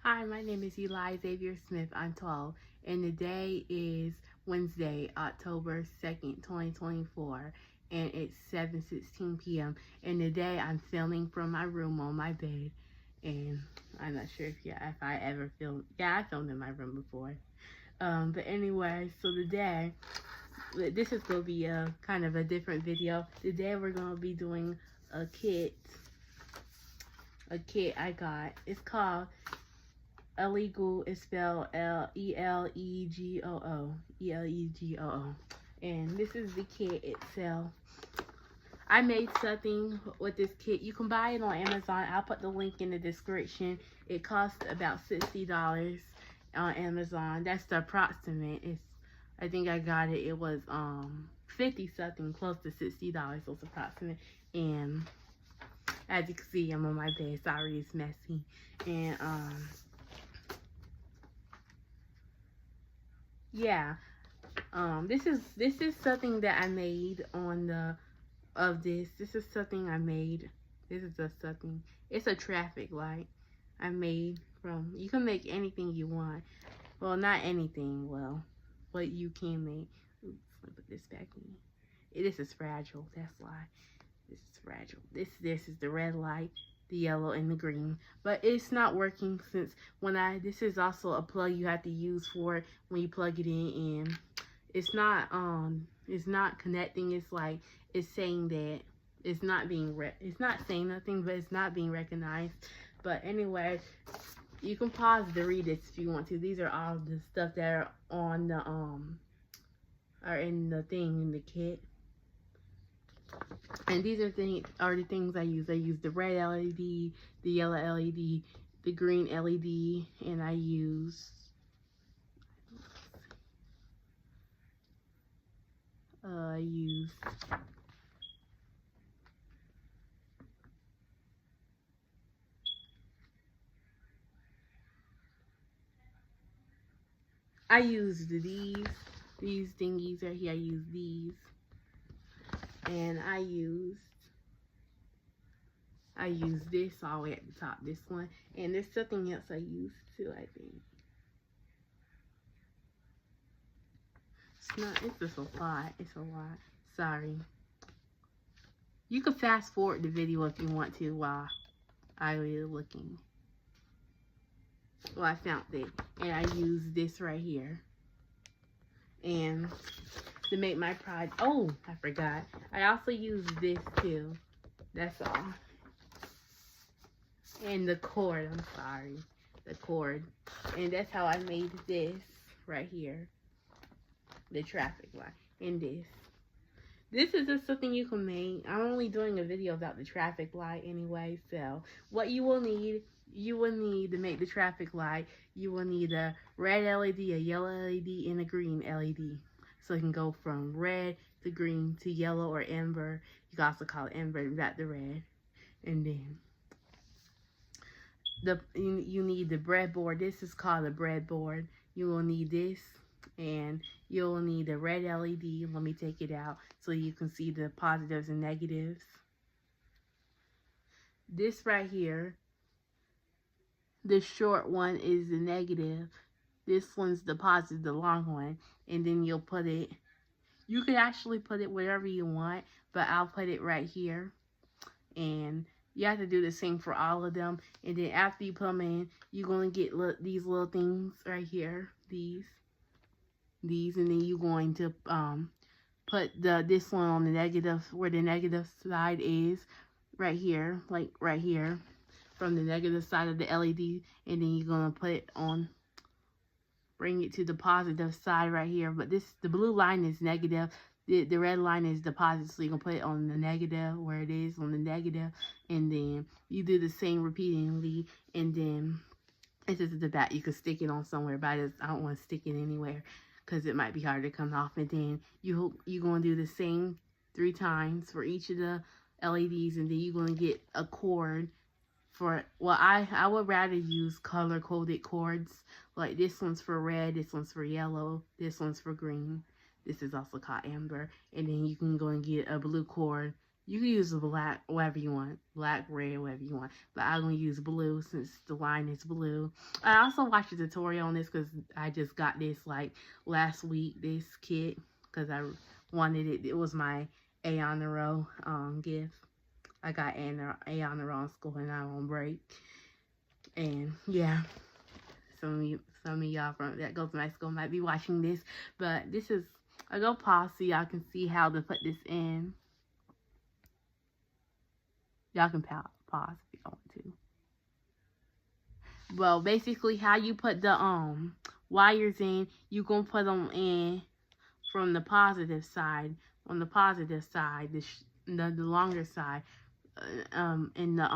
Hi, my name is Elias Smith. I'm 12, and the day is Wednesday, October 2nd, 2024, and it's 7:16 p.m. And today I'm filming from my room on my bed, and I'm not sure if I ever filmed. Yeah, I filmed in my room before. But anyway, so today, this is going to be a kind of a different video. Today we're going to be doing a kit I got. It's called Elegoo. Is spelled Elegoo. Elegoo. And this is the kit itself. I made something with this kit. You can buy it on Amazon. I'll put the link in the description. It costs about $60 on Amazon. That's the approximate. I think I got it. It was 50 something, close to $60. So it's approximate. And as you can see, I'm on my bed. Sorry, it's messy. And yeah, this is something that I made on this is something I made. This is just something. It's a traffic light I made from. You can make anything you want. Well, not anything. Well, what you can make. Oops, let me put this back in. This is fragile. That's why. This is fragile. This is the red light, the yellow, and the green. But it's not working since this is also a plug you have to use for it when you plug it in, and it's not connecting. It's like it's saying that it's not it's not saying nothing, but it's not being recognized. But anyway, you can pause to read this if you want to. These are all the stuff that are on the are in the thing in the kit. And these are the things I use. I use the red LED, the yellow LED, the green LED, and I use I use these thingies right here. I use these, and I use this all the way at the top. This one, and there's something else I use too. I think it's not. It's just a lot. It's a lot. Sorry. You can fast forward the video if you want to while I was looking. Well, I found it, and I use this right here. And to make my project, oh, I forgot. I also use this too. That's all. And the cord, I'm sorry. The cord. And that's how I made this right here. The traffic light. And this. This is just something you can make. I'm only doing a video about the traffic light anyway. So what you will need to make the traffic light, you will need a red LED, a yellow LED, and a green LED. So it can go from red to green to yellow or amber. You can also call it amber and back to red. And then you need the breadboard. This is called a breadboard. You will need this, and you'll need a red LED. Let me take it out so you can see the positives and negatives. This right here, the short one is the negative. This one's the positive, the long one. And then you'll put it, you could actually put it wherever you want, but I'll put it right here. And you have to do the same for all of them. And then after you put them in, you're going to get these little things right here. These. And then you're going to put this one on the negative, where the negative side is. Right here. Like right here. From the negative side of the LED. And then you're going to put it on. Bring it to the positive side right here. But the blue line is negative. The red line is the positive, so you can put it on the negative, where it is on the negative, and then you do the same repeatedly, and then this is the back. You can stick it on somewhere, but I don't want to stick it anywhere because it might be hard to come off. And then you're going to do the same 3 times for each of the LEDs, and then you're going to get a cord for, well, I would rather use color-coded cords. Like this one's for red, this one's for yellow, this one's for green. This is also called amber. And then you can go and get a blue cord You can use the black, whatever you want. Black, red, whatever you want. But I'm going to use blue since the line is blue. I also watched a tutorial on this because I just got this like last week, this kit. Because I wanted it. It was my A on the row gift. I got A on the row in school and I'm on break. And yeah, some of y'all from that go to my school might be watching this. But this is, I go pause so y'all can see how to put this in. Y'all can pause if you want to. Well, basically how you put the wires in, you gonna put them in from the positive side. On the positive side, the longer side, in the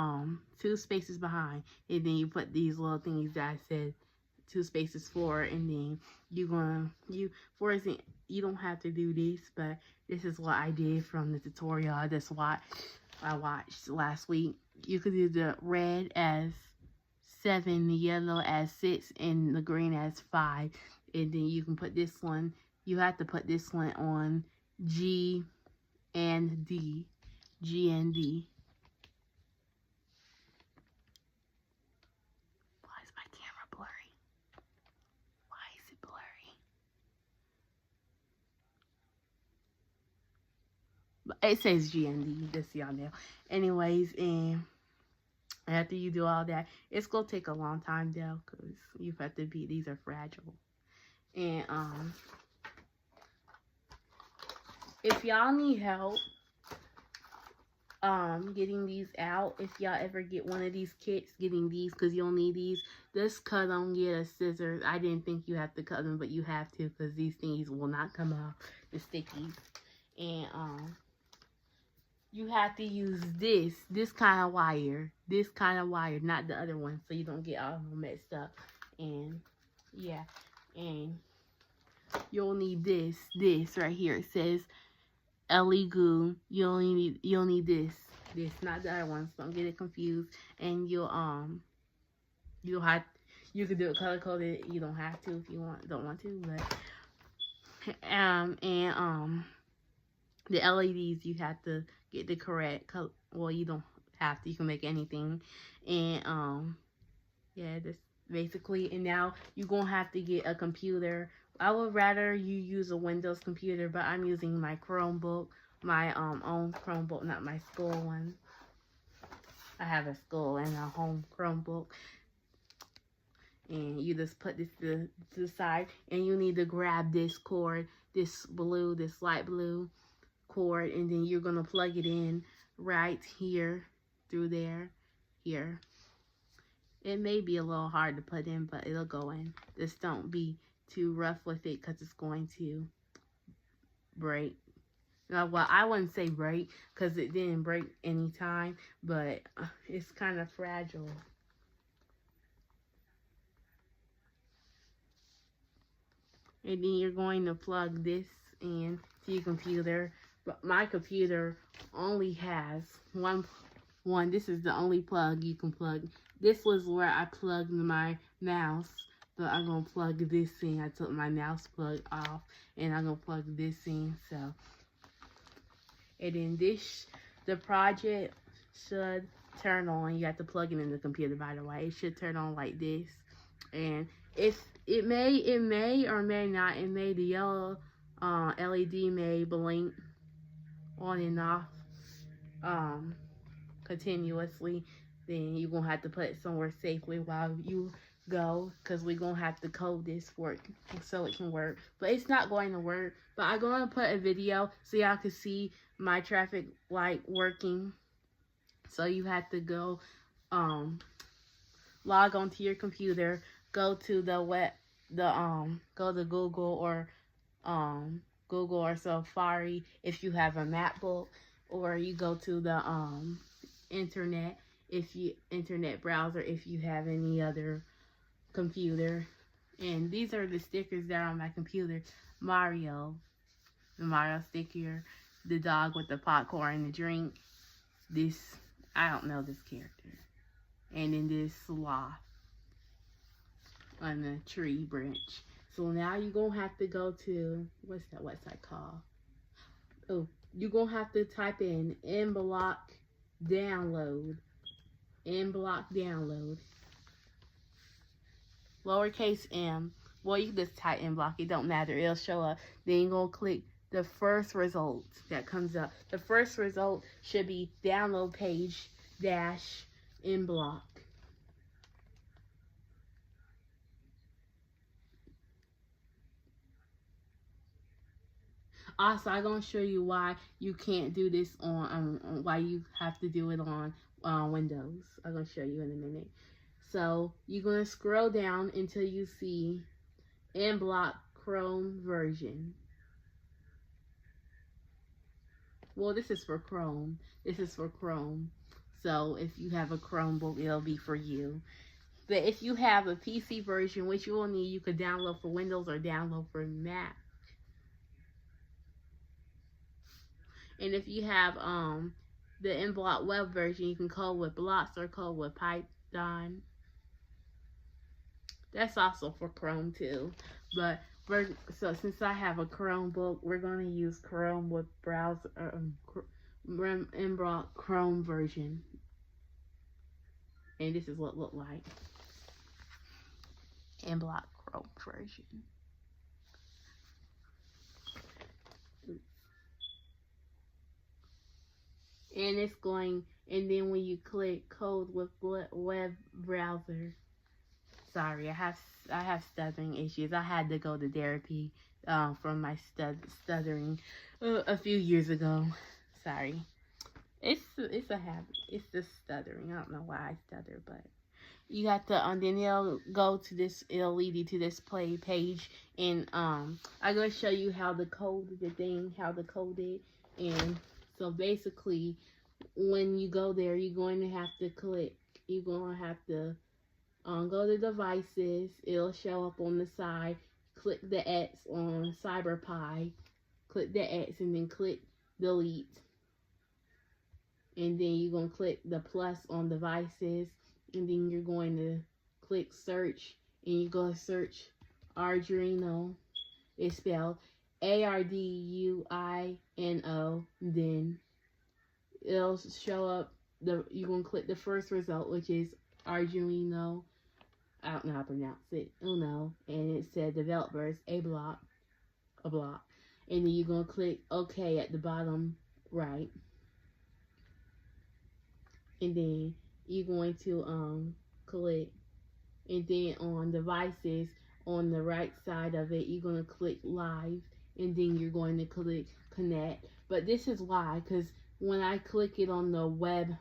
2 spaces behind, and then you put these little things that I said 2 spaces forward, and then for example, you don't have to do this, but this is what I did from the tutorial I watched last week. You could do the red as 7, the yellow as 6, and the green as 5. And then you can put this one, you have to put this one on G and D. G and D. Why is my camera blurry? Why is it blurry? It says G and D, just so y'all know. Anyways, and after you do all that, it's gonna take a long time though, because you have to be, these are fragile. And if y'all need help getting these out, if y'all ever get one of these kits, getting these, because you'll need these, just cut them, get a scissors. I didn't think you have to cut them, but you have to, because these things will not come out, the stickies. And you have to use this kind of wire, not the other one, so you don't get all messed up. And yeah, and you'll need this right here. It says Elegoo. You'll need this, not the other one, so don't get it confused. And you can do it color coded. You don't have to if you don't want to, but the LEDs, you have to get the correct color. Well, you don't have to. You can make anything. And yeah, that's basically. And now you're gonna have to get a computer. I would rather you use a Windows computer, but I'm using my Chromebook, my own Chromebook, not my school one. I have a school and a home Chromebook. And you just put this to the side, and you need to grab this cord, this light blue cord, and then you're gonna plug it in right here through there. Here, it may be a little hard to put in, but it'll go in. Just don't be too rough with it, because it's going to break. Well, I wouldn't say break, because it didn't break any time, but it's kind of fragile. And then you're going to plug this in to your computer. But my computer only has one. This is the only plug you can plug. This was where I plugged my mouse, but I'm going to plug this in. I took my mouse plug off, and I'm going to plug this in. So, and then the project should turn on. You have to plug it in the computer, by the way. It should turn on like this. And if it may or may not, the yellow LED may blink on and off continuously. Then you're gonna have to put it somewhere safely while you go, because we're gonna have to code this for it so it can work. But it's not going to work. But I'm gonna put a video so y'all can see my traffic light working. So you have to go log onto your computer, go to go to Google or Safari if you have a MacBook, or you go to the internet browser if you have any other computer. And these are the stickers that are on my computer. The Mario sticker, the dog with the popcorn and the drink. I don't know this character. And then this sloth on the tree branch. So now you're gonna have to go to, what's that website called? Oh, you're going to have to type in mBlock download. mBlock download. Lowercase m. Well, you can just type mBlock. It don't matter. It'll show up. Then you're going to click the first result that comes up. The first result should be download page dash mBlock. Also, I'm going to show you why you can't do this on why you have to do it on Windows. I'm going to show you in a minute. So, you're going to scroll down until you see mBlock Chrome version. Well, this is for Chrome. This is for Chrome. So, if you have a Chromebook, it'll be for you. But if you have a PC version, which you will need, you could download for Windows or download for Mac. And if you have the mBlock web version, you can code with blocks or code with Python. That's also for Chrome too. But so since I have a Chromebook, we're going to use Chrome with browser mBlock Chrome version. And this is what it looked like. mBlock Chrome version. And it's going, and then when you click code with web browser, sorry, I have stuttering issues. I had to go to therapy from my stuttering a few years ago. Sorry, it's a habit. It's the stuttering. I don't know why I stutter, but you got to then it'll go to this. It'll lead you to this play page, and I'm gonna show you how to code the thing, how to code it, and. So basically, when you go there, you're going to have to click. You're going to have to go to devices. It'll show up on the side. Click the X on CyberPi. Click the X and then click delete. And then you're going to click the plus on devices. And then you're going to click search. And you're going to search Arduino. It's spelled Arduino, then it'll show up you're gonna click the first result, which is Arduino. I don't know how to pronounce it. Uno, and it said developers a block, and then you're gonna click OK at the bottom right, and then you're going to click, and then on devices on the right side of it, you're gonna click live. And then you're going to click connect. But this is why, because when I click it on the web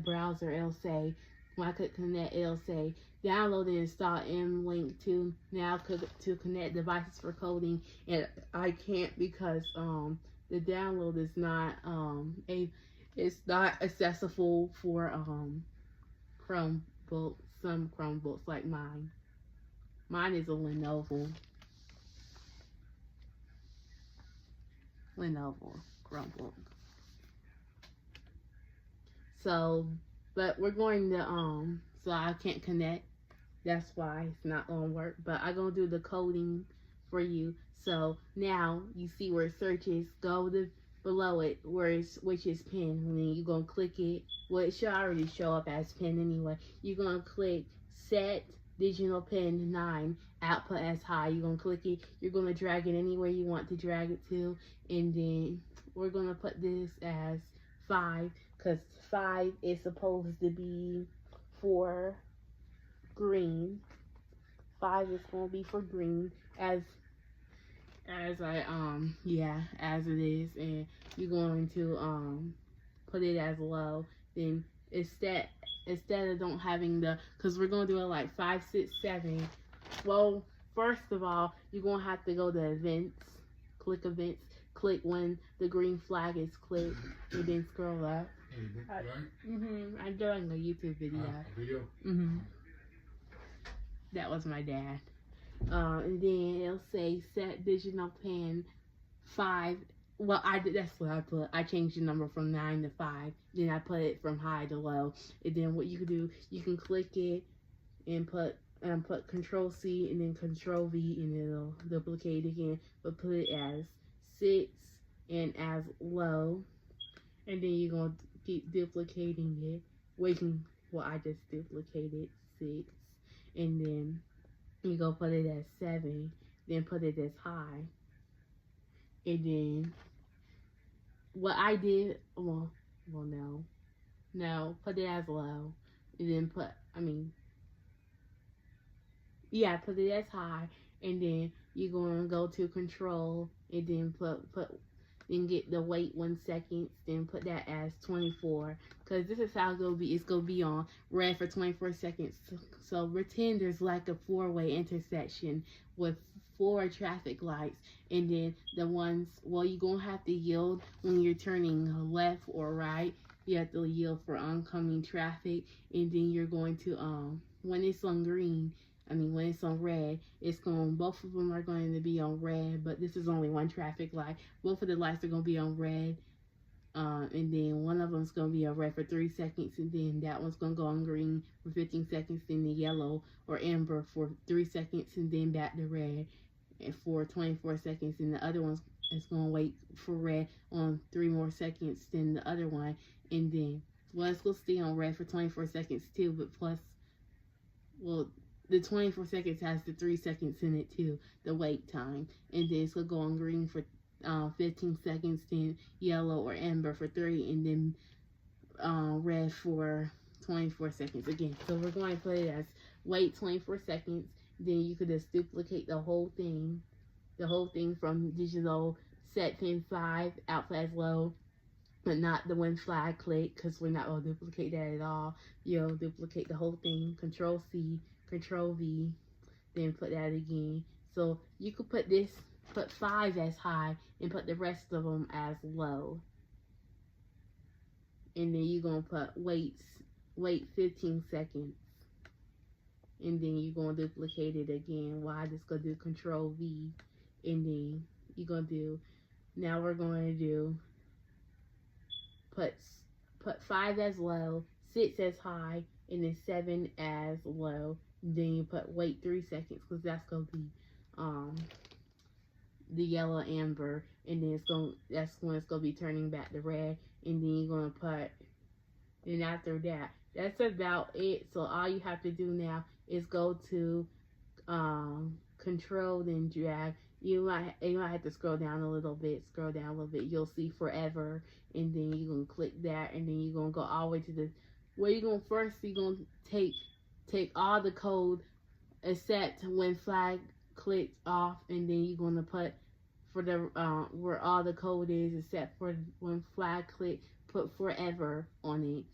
browser, it'll say, when I click connect, it'll say download and install mLink to now to connect devices for coding, and I can't because the download is not it's not accessible for Chromebooks. Some Chromebooks like mine. Mine is a Lenovo Chromebook. So, but we're going to so I can't connect. That's why it's not gonna work. But I'm gonna do the coding for you. So now you see where search is. Go to below it where it's which is pin. And then you're gonna click it. Well, it should already show up as pin anyway. You're gonna click set digital pin 9 output as high. You're gonna click it. You're gonna drag it anywhere you want to drag it to, and then we're gonna put this as 5 because 5 is supposed to be for green. 5 is gonna be for green as it is, and you're going to put it as low. Then instead of don't having the, because we're going to do it like 5, 6, 7. Well, first of all, you're going to have to go to events, click events, click when the green flag is clicked, and then scroll up. I'm doing a YouTube video. That was my dad. And then it'll say set digital pin 5. Well, that's what I put. I changed the number from 9 to 5. Then I put it from high to low. And then what you can do, you can click it and put Control C and then Control V, and it'll duplicate again. But put it as 6 and as low, and then you're going to keep duplicating it. Well, I just duplicated 6, and then you go put it as 7, then put it as high, and then what I did, no, put it as low, and then put it as high, and then you're gonna go to control, and then then get the wait 1 second, then put that as 24, because this is how it's gonna be. It's gonna be on red for 24 seconds. So pretend there's like a 4-way intersection with 4 traffic lights, and then the ones, you're gonna have to yield when you're turning left or right. You have to yield for oncoming traffic, and then you're going to when it's on green, when it's on red, both of them are going to be on red, but this is only one traffic light. Both of the lights are going to be on red, and then one of them's going to be on red for 3 seconds, and then that one's going to go on green for 15 seconds, then the yellow or amber for 3 seconds, and then back to red and for 24 seconds, and the other one's going to wait for red on 3 more seconds than the other one, and then, it's going to stay on red for 24 seconds too, but plus, the 24 seconds has the 3 seconds in it too, the wait time. And then it's going to go on green for 15 seconds, then yellow or amber for 3, and then red for 24 seconds again. So we're going to put it as wait 24 seconds. Then you could just duplicate the whole thing from digital set pin 5 out as low, but not the when flag click, because we're not going to duplicate that at all. You'll duplicate the whole thing, Control C, Control V, then put that again. So you could put 5 as high and put the rest of them as low. And then you're going to put wait 15 seconds. And then you're going to duplicate it again. I just going to do Control V. And then you're going to do, now we're going to do, put 5 as low, 6 as high, and then 7 as low. Then you put wait 3 seconds, because that's gonna be the yellow amber, and then that's when it's gonna be turning back to red. And then you're gonna put, and after that, that's about it. So all you have to do now is go to control, then drag. You might have to scroll down a little bit. You'll see forever, and then you're gonna click that, and then you're gonna go all the way to the where you're gonna take all the code except when flag clicked off, and then you're gonna put for the where all the code is except for when flag click, put forever on it.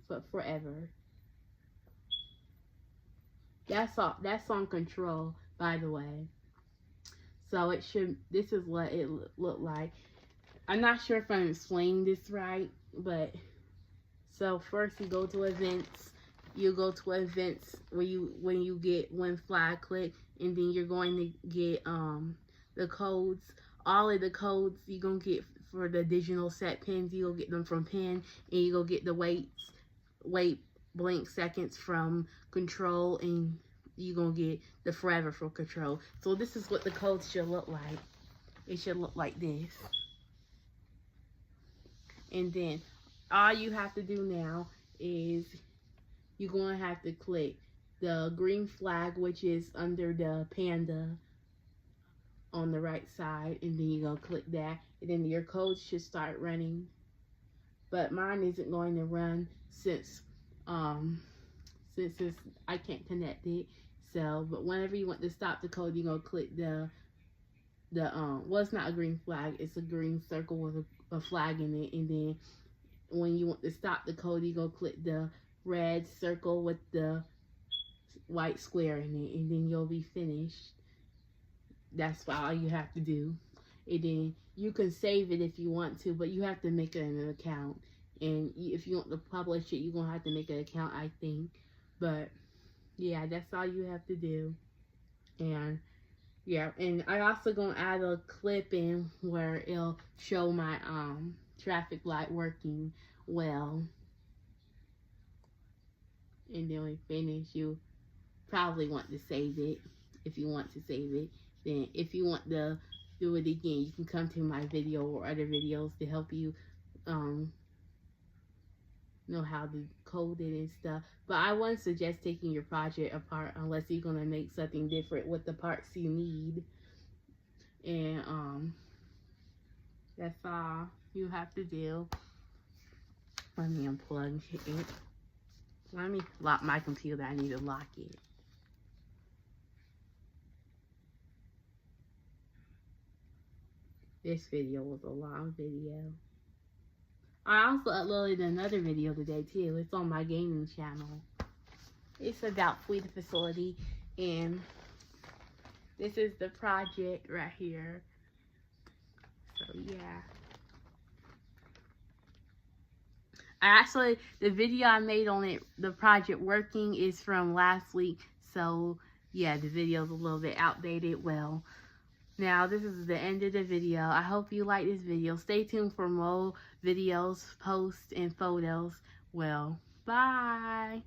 Put forever. That's on control, by the way. So this is what it looked like. I'm not sure if I'm explaining this right, but so first you go to events. You go to events when you get when flag click, and then you're going to get the codes. All of the codes you're gonna get for the digital set pins, you'll get them from pin, and you go get the wait blank seconds from control, and you're gonna get the forever for control. So this is what the codes should look like. It should look like this. And then all you have to do now is you're going to have to click the green flag, which is under the panda on the right side, and then you're going to click that, and then your code should start running. But mine isn't going to run since I can't connect it. So, but whenever you want to stop the code, you're going to click it's not a green flag, it's a green circle with a flag in it, and then when you want to stop the code, you go click the red circle with the white square in it, and then you'll be finished. That's all you have to do. And then you can save it if you want to, but you have to make an account. And if you want to publish it, you're going to have to make an account, I think. But yeah, that's all you have to do. And yeah, and I also going to add a clip in where it'll show my traffic light working well. And then when finish, you probably want to save it if you want to save it. Then if you want the do it again, you can come to my video or other videos to help you know how to code it and stuff. But I wouldn't suggest taking your project apart unless you're gonna make something different with the parts you need. And that's all you have to do. Let me unplug it. Let me lock my computer. I need to lock it. This video was a long video. I also uploaded another video today too. It's on my gaming channel. It's about Fleet Facility, and this is the project right here. So yeah. The video I made on it, the project working, is from last week. So yeah, the video's a little bit outdated. Well, now this is the end of the video. I hope you like this video. Stay tuned for more videos, posts, and photos. Well, bye.